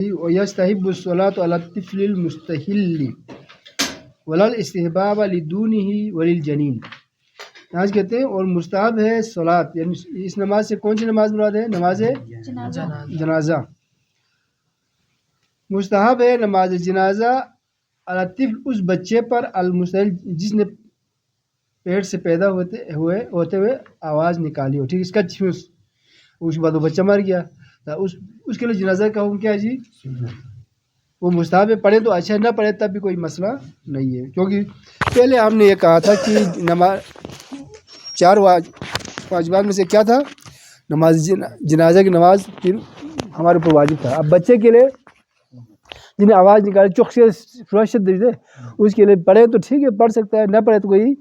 وَيَسْتَحِبُّ الصَّلَاةُ عَلَى الطِّفْلِ الْمُسْتَحِلِّ وَلَا الْإِسْتِحْبَابَ لِدُونِهِ وَلِلْجَنِينِ۔ یہاں سے کہتے ہیں اور مستحب ہے صلاۃ، یعنی اس نماز سے کون سی نماز مراد ہے؟ نماز جنازہ۔ مستحب ہے نماز جنازہ علی الطفل اس بچے پر المستحل جس نے پیٹ سے پیدا ہوتے ہوئے آواز نکالی ہو، ٹھیک، اس کا اس کے بعد وہ بچہ مر گیا، اس کے لیے جنازہ کا حکم کیا ہے جی؟ وہ مستحب ہے، پڑھے تو اچھا، نہ پڑھے تب بھی کوئی مسئلہ نہیں ہے، کیونکہ پہلے ہم نے یہ کہا تھا کہ نماز 4 واجبات میں سے کیا تھا؟ نماز جنازہ کی نماز پھر ہمارے اوپر واجب تھا۔ اب بچے کے لیے جنہیں آواز نکالی چوک سے فراشت دے دے اس کے لیے پڑھے تو ٹھیک ہے، پڑھ سکتا ہے، نہ پڑھے تو کوئی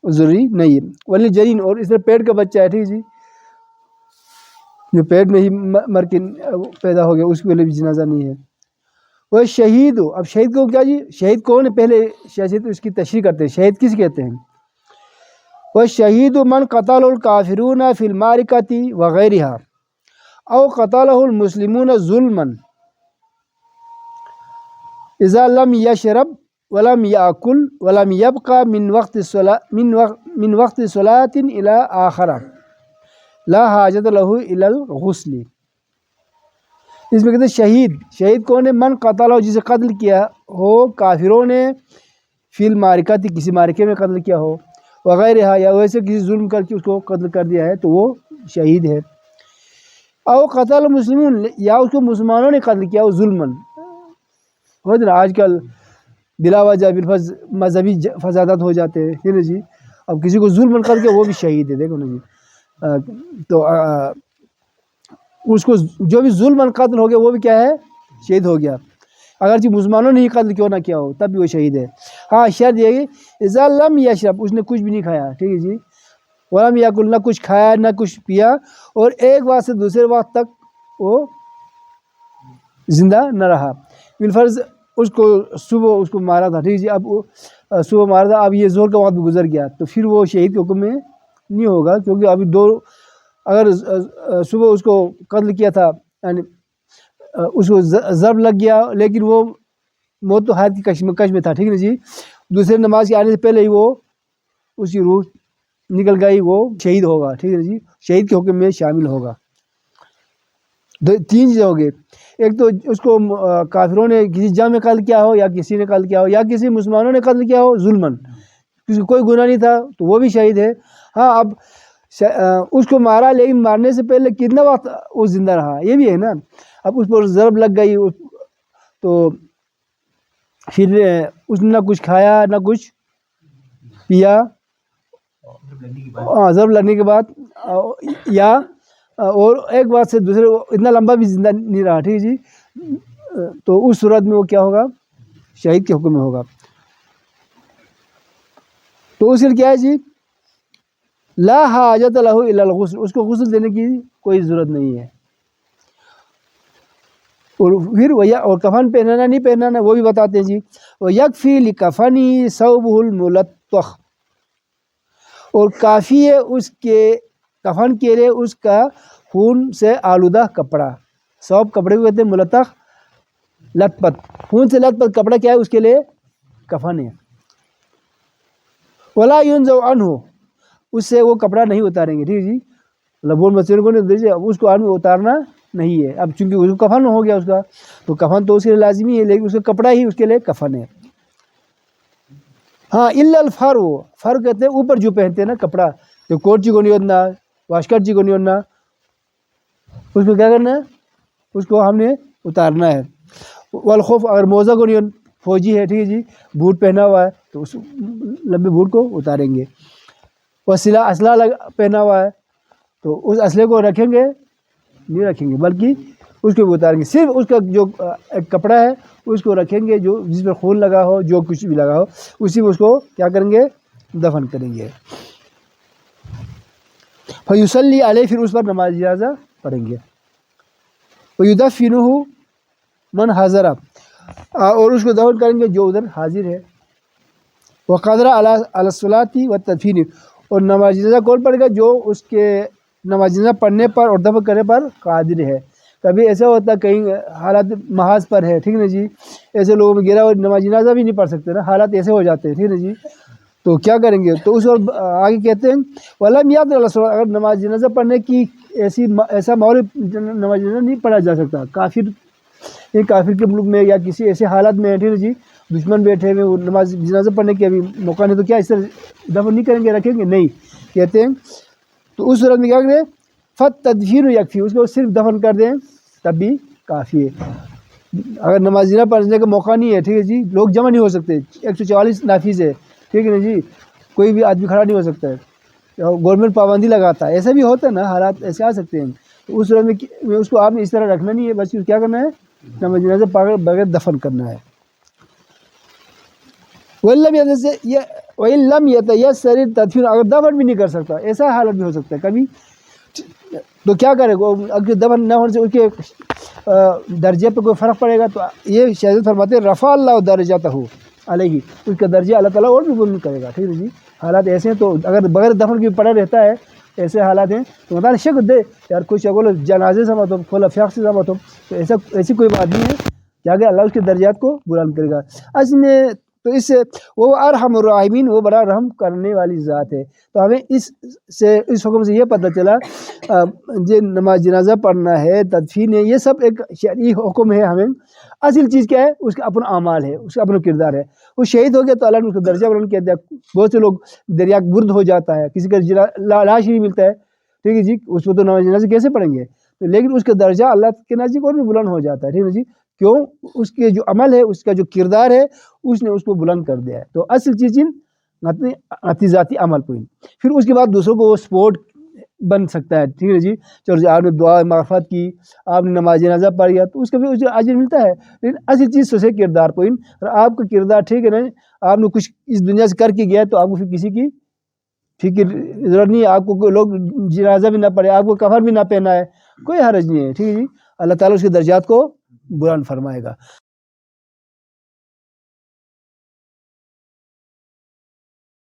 ضروری نہیں ہے۔ ولی جرین، اور اس طرح پیٹ کا بچہ ہے، ٹھیک جی، جو پیٹ میں ہی مر کے پیدا ہو گیا، اس کے لیے بھی جنازہ نہیں ہے۔ وہ شہید ہو، اب شہید کو کیا جی؟ شہید کون ہے؟ پہلے شہید اس کی تشریح کرتے ہیں، شہید کس کہتے ہیں؟ وہ شہید من قتل الکافرون فی المعرکۃ وغیرہا او قتلہ المسلمون ظلما اذا لم یشرب ولم یاکل ولم یبقى من وقت صلاۃ الی آخر لا حاجت لہ الی الغسل۔ اس میں کہتے ہیں شہید، شہید کون ہے؟ من قتل ہو، جسے قتل کیا ہو کافروں نے، فی المعرکۃ کسی معرکے میں قتل کیا ہو، وغیرہ یا ویسے کسی ظلم کر کے اس کو قتل کر دیا ہے تو وہ شہید ہے۔ او قتل مسلمون، یا اس کو مسلمانوں نے قتل کیا ہو ظلمن، ہو نا آج کل بلا وجہ بالفظ مذہبی فسادات ہو جاتے ہیں، ٹھیک ہے جی، اب کسی کو ظلم کر کے وہ بھی شہید ہے، دیکھو نا جی، تو اس کو جو بھی ظلم قتل ہو گیا وہ بھی کیا ہے؟ شہید ہو گیا، اگرچہ مسلمانوں نے ہی قتل کیوں نہ کیا ہو تب بھی وہ شہید ہے۔ ہاں شرط یہ ہے اذا لم یشرب، اس نے کچھ بھی نہیں کھایا، ٹھیک ہے جی، ولم یاکل، نہ کچھ کھایا نہ کچھ پیا، اور ایک وقت سے دوسرے وقت تک وہ زندہ نہ رہا، بالفرض اس کو صبح اس کو مارا تھا، ٹھیک ہے جی، اب صبح مارا تھا، اب یہ زور کا وقت بھی گزر گیا تو پھر وہ شہید کے حکم میں نہیں ہوگا، کیونکہ ابھی اگر صبح اس کو قتل کیا تھا، یعنی اس کو ضرب لگ گیا لیکن وہ موت تو حیات کی کش میں تھا، ٹھیک ہے جی، دوسرے نماز کے آنے سے پہلے ہی وہ اس کی روح نکل گئی، وہ شہید ہوگا، ٹھیک ہے جی، شہید کے حکم میں شامل ہوگا۔ 3 چیزیں ہو گئی، ایک تو اس کو کافروں نے کسی جنگ میں قتل کیا ہو، یا کسی نے قتل کیا ہو، یا کسی مسلمانوں نے قتل کیا ہو ظلمن، کسی کو کوئی گناہ نہیں تھا تو وہ بھی شہید ہے۔ ہاں اب اس کو مارا لیکن مارنے سے پہلے کتنا وقت وہ زندہ رہا یہ بھی ہے نا، اب اس پر ضرب لگ گئی تو پھر اس نے نہ کچھ کھایا نہ کچھ پیا، ضرب لگنے کے بعد یا اور ایک بات سے دوسرے اتنا لمبا بھی زندہ نہیں رہا، ٹھیک ہے جی، تو اس صورت میں وہ کیا ہوگا؟ شہید کے حکم میں ہوگا۔ تو اس کے لیے کیا ہے جی؟ لا حاجت لہ الی الغسل، اس کو غسل دینے کی کوئی ضرورت نہیں ہے، اور پھر اور کفن پہنانا نہیں پہنانا وہ بھی بتاتے ہیں جی، وَيَكْفِي لِكَفَنِهِ ثَوْبُهُ الْمُلَطَّخ، اور کافی ہے اس کے کفن کے لیے اس کا خون سے آلودہ کپڑا، ثوب کپڑے کو کہتے ہیں، ملطخ لت پت، خون سے لت پت کپڑا کیا ہے؟ اس کے لیے کفن ہے۔ وَلَا يُنزَعُ عَنْهُ، اس سے وہ کپڑا نہیں اتاریں گے، ٹھیک ہے جی، لبون بچوں کو نہیں دیجیے، اب اس کو اتارنا نہیں ہے، اب چونکہ اس کو کفن ہو گیا اس کا تو کفن تو اس کے لیے لازمی ہے، لیکن اس کا کپڑا ہی اس کے لیے کفن ہے۔ ہاں الا الفرو، فرو کہتے ہیں اوپر جو پہنتے ہیں نا کپڑا، تو کوٹ جی کو نہیں ہونا، واشکٹ جی کو نہیں ہونا، اس کو کیا کرنا ہے؟ اس کو ہم نے اتارنا ہے۔ والخوف، اگر موزہ کو نہیں ہونا، فوجی ہے، ٹھیک ہے جی، بوٹ پہنا ہوا ہے تو اس لمبے بوٹ کو اتاریں گے۔ وسیلہ اسلحہ پہنا ہوا ہے تو اس اسلحے کو رکھیں گے؟ نہیں رکھیں گے، بلکہ اس کو بھی اتاریں گے، صرف اس کا جو ایک کپڑا ہے اس کو رکھیں گے، جو جس پر خون لگا ہو، جو کچھ بھی لگا ہو اسی میں اس کو کیا کریں گے؟ دفن کریں گے۔ فیصلی علیہ، پھر اس پر نماز جنازہ پڑھیں گے۔ ویدفنہ من حضر، اور اس کو دفن کریں گے جو ادھر حاضر ہے۔ وقدر علی الصلاۃ والتدفین، اور نماز جنازہ کون پڑھے گا؟ جو اس کے نماز جنازہ پڑھنے پر اور دفن کرنے پر قادر ہے۔ کبھی ایسا ہوتا ہے کہیں حالات محاذ پر ہے، ٹھیک ہے نا جی، ایسے لوگوں میں گرا اور نماز جنازہ بھی نہیں پڑھ سکتے نا، حالات ایسے ہو جاتے ہیں، ٹھیک ہے نا جی، تو کیا کریں گے؟ تو اس وقت آگے کہتے ہیں وَلَمْ يَقْدِرْ عَلَى الصَّلَاةِ، اگر نماز جنازہ پڑھنے کی ایسا ماحول نماز جنازہ نہیں پڑھا جا سکتا، کافر کے ملک میں یا کسی ایسے حالات میں، ٹھیک ہے جی، دشمن بیٹھے ہوئے، وہ نماز جنازہ پڑھنے کی ابھی موقع نہیں، تو کیا اس طرح دفن نہیں کریں گے، رکھیں گے؟ نہیں، کہتے ہیں تو اس صورت میں کیا کریں؟ فَالتَّدْفِينُ يَكْفِي، اس کو صرف دفن کر دیں تب بھی کافی ہے۔ اگر نماز جنازہ پڑھنے کا موقع نہیں ہے، ٹھیک ہے جی، لوگ جمع نہیں ہو سکتے، 144 نافذ ہے، ٹھیک ہے نا جی، کوئی بھی آدمی کھڑا نہیں ہو سکتا ہے، گورنمنٹ پابندی لگاتا ہے، ایسا بھی ہوتا ہے نا، حالات ایسے آ سکتے ہیں، تو اس صورت میں اس کو آپ نے اس طرح رکھنا نہیں ہے، بس کیا کرنا ہے؟ نماز جنازہ بغیر دفن کرنا ہے۔ وَإِن لَّمْ يَتَيَسَّرِ التَّدْفِينُ، اگر دفن بھی نہیں کر سکتا، ایسا حالت بھی ہو سکتا ہے کبھی، تو کیا کرے گا؟ اگر دفن نہ ہونے سے اس کے درجے پہ کوئی فرق پڑے گا، تو یہ شہزاد فرماتے ہیں رفع اللہ درجتہ علیہ، اس کا درجہ اللہ تعالیٰ اور بھی بلند کرے گا، ٹھیک ہے جی۔ حالات ایسے ہیں، تو اگر بغیر دفن کے پڑا رہتا ہے، ایسے حالات ہیں، تو مطالعہ شک دے یار، کچھ بولو جنازے سے مت ہو، کھولا فیاق سے مت ہو، تو ایسی کوئی بات نہیں ہے، کیا کہ اللہ اس کے درجات کو بلند کرے گا۔ اصل میں تو اس سے وہ ارحم الراحمین، وہ بڑا رحم کرنے والی ذات ہے، تو ہمیں اس حکم سے یہ پتہ چلا جو نماز جنازہ پڑھنا ہے، تدفین ہے، یہ سب ایک شرعی حکم ہے ہمیں۔ اصل چیز کیا ہے؟ اس کا اپنا اعمال ہے، اس کا اپنا کردار ہے۔ وہ شہید ہو گیا تو اللہ نے اس کا درجہ بلند کر دیا، بہت سے لوگ دریا برد ہو جاتا ہے، کسی کا لاش ہی نہیں ملتا ہے، ٹھیک ہے جی، اس کو تو نماز جنازہ کیسے پڑھیں گے؟ تو لیکن اس کا درجہ اللہ کے نزدیک اور بھی بلند ہو جاتا ہے، ٹھیک ہے جی، کیوں؟ اس کے جو عمل ہے، اس کا جو کردار ہے، اس نے اس کو بلند کر دیا ہے۔ تو اصل چیز اپنی ذاتی عمل کو ہی، پھر اس کے بعد دوسروں کو وہ سپورٹ بن سکتا ہے، ٹھیک ہے جی، چلو آپ نے دعا مغفرت کی، آپ نے نماز جنازہ پڑھیا، تو اس کا بھی اجر ملتا ہے، لیکن اصل چیز سے کردار کو، اور آپ کا کردار ٹھیک ہے نا، آپ نے کچھ اس دنیا سے کر کے گیا، تو آپ کو پھر کسی کی فکر ضرورت نہیں ہے، آپ کو لوگ جنازہ بھی نہ پڑھے، آپ کو کفن بھی نہ پہنا ہے، کوئی حرج نہیں ہے، ٹھیک ہے جی، اللہ تعالیٰ اس کے درجات کو بلند فرمائے گا۔